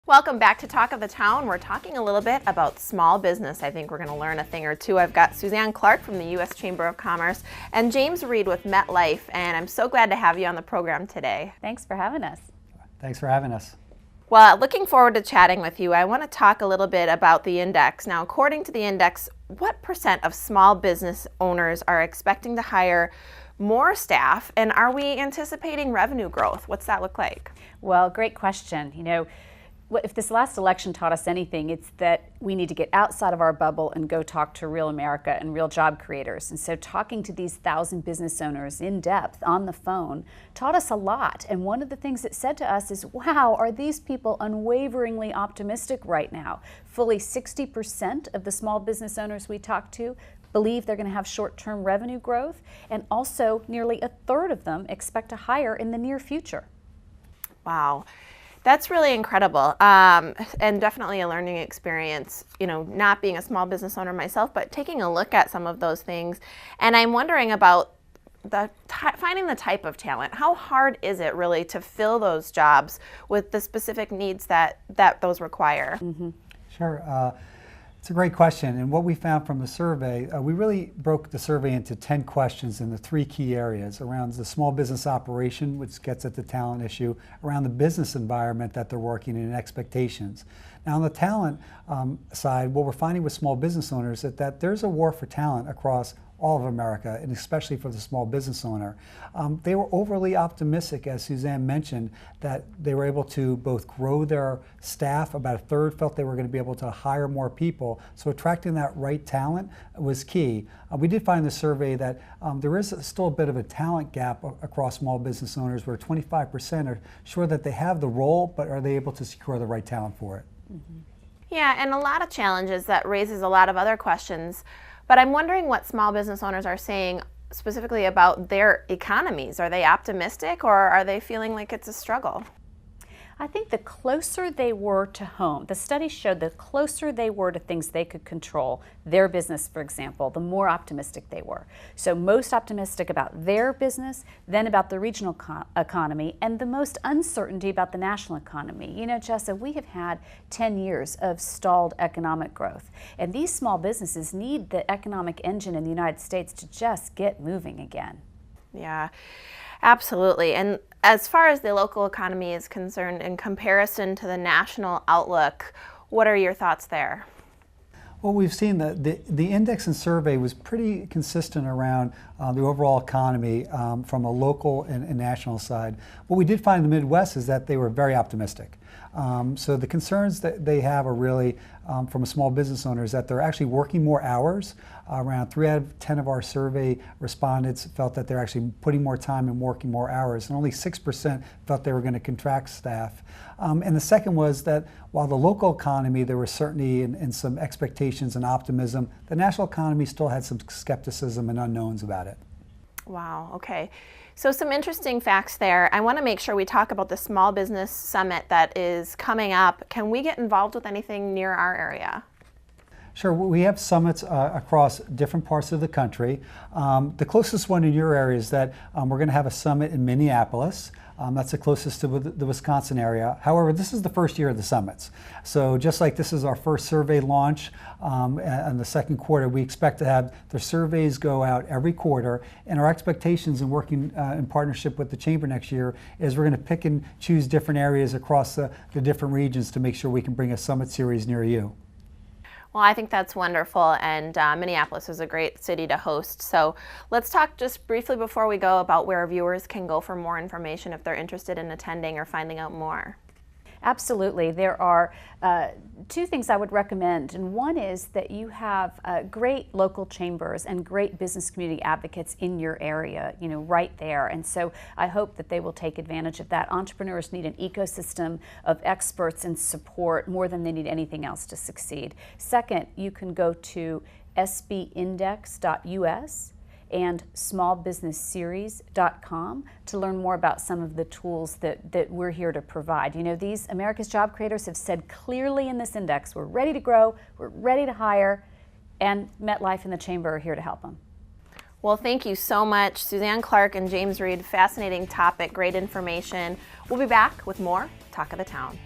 Welcome back to Talk of the Town. We're talking a little bit about small business. I think we're going to learn a thing or two. I've got Suzanne Clark from the U.S. Chamber of Commerce and James Reed with MetLife, and I'm so glad to have you on the program today. Thanks for having us. Thanks for having us. Well, looking forward to chatting with you. I want to talk a little bit about the index. Now, according to the index, what percent of small business owners are expecting to hire more staff, and are we anticipating revenue growth? What's that look like? Well, great question. If this last election taught us anything, it's that we need to get outside of our bubble and go talk to real America and real job creators. And so talking to these 1,000 business owners in depth on the phone taught us a lot. And one of the things it said to us is, wow, are these people unwaveringly optimistic right now? Fully 60% of the small business owners we talked to believe they're going to have short-term revenue growth, and also nearly a third of them expect to hire in the near future. Wow. That's really incredible, and definitely a learning experience, not being a small business owner myself, but taking a look at some of those things. And I'm wondering about finding the type of talent. How hard is it really to fill those jobs with the specific needs that those require? Mm-hmm. Sure. It's a great question, and what we found from the survey, we really broke the survey into 10 questions in the 3 key areas around the small business operation, which gets at the talent issue, around the business environment that they're working in, and expectations. Now on the talent side, what we're finding with small business owners is that there's a war for talent across all of America, and especially for the small business owner. They were overly optimistic, as Suzanne mentioned, that they were able to both grow their staff. About a third felt they were going to be able to hire more people. So attracting that right talent was key. We did find in the survey that there is still a bit of a talent gap across small business owners, where 25% are sure that they have the role, but are they able to secure the right talent for it? Mm-hmm. Yeah, and a lot of challenges that raises a lot of other questions. But I'm wondering what small business owners are saying specifically about their economies. Are they optimistic, or are they feeling like it's a struggle? I think the closer they were to home, the study showed the closer they were to things they could control, their business, for example, the more optimistic they were. So most optimistic about their business, then about the regional economy, and the most uncertainty about the national economy. Jessa, we have had 10 years of stalled economic growth, and these small businesses need the economic engine in the United States to just get moving again. Yeah, absolutely. And as far as the local economy is concerned, in comparison to the national outlook, what are your thoughts there? Well, we've seen that the index and survey was pretty consistent around the overall economy from a local and national side. What we did find in the Midwest is that they were very optimistic. So the concerns that they have are really from a small business owner is that they're actually working more hours. Around 3 out of 10 of our survey respondents felt that they're actually putting more time and working more hours, and only 6% felt they were going to contract staff. And the second was that while the local economy, there was certainty and some expectations and optimism, the national economy still had some skepticism and unknowns about it. Wow, okay. So some interesting facts there. I want to make sure we talk about the Small Business Summit that is coming up. Can we get involved with anything near our area? Sure, we have summits across different parts of the country. The closest one in your area is that we're going to have a summit in Minneapolis. That's the closest to the Wisconsin area. However, this is the first year of the summits. So just like this is our first survey launch in the second quarter, we expect to have the surveys go out every quarter. And our expectations in working in partnership with the Chamber next year is we're going to pick and choose different areas across the different regions to make sure we can bring a summit series near you. Well, I think that's wonderful, and Minneapolis is a great city to host. So let's talk just briefly before we go about where viewers can go for more information if they're interested in attending or finding out more. Absolutely. There are 2 things I would recommend, and one is that you have great local chambers and great business community advocates in your area, right there. And so I hope that they will take advantage of that. Entrepreneurs need an ecosystem of experts and support more than they need anything else to succeed. Second, you can go to sbindex.us and smallbusinessseries.com to learn more about some of the tools that we're here to provide. These America's Job Creators have said clearly in this index, we're ready to grow, we're ready to hire, and MetLife and the Chamber are here to help them. Well, thank you so much, Suzanne Clark and James Reed. Fascinating topic, great information. We'll be back with more Talk of the Town.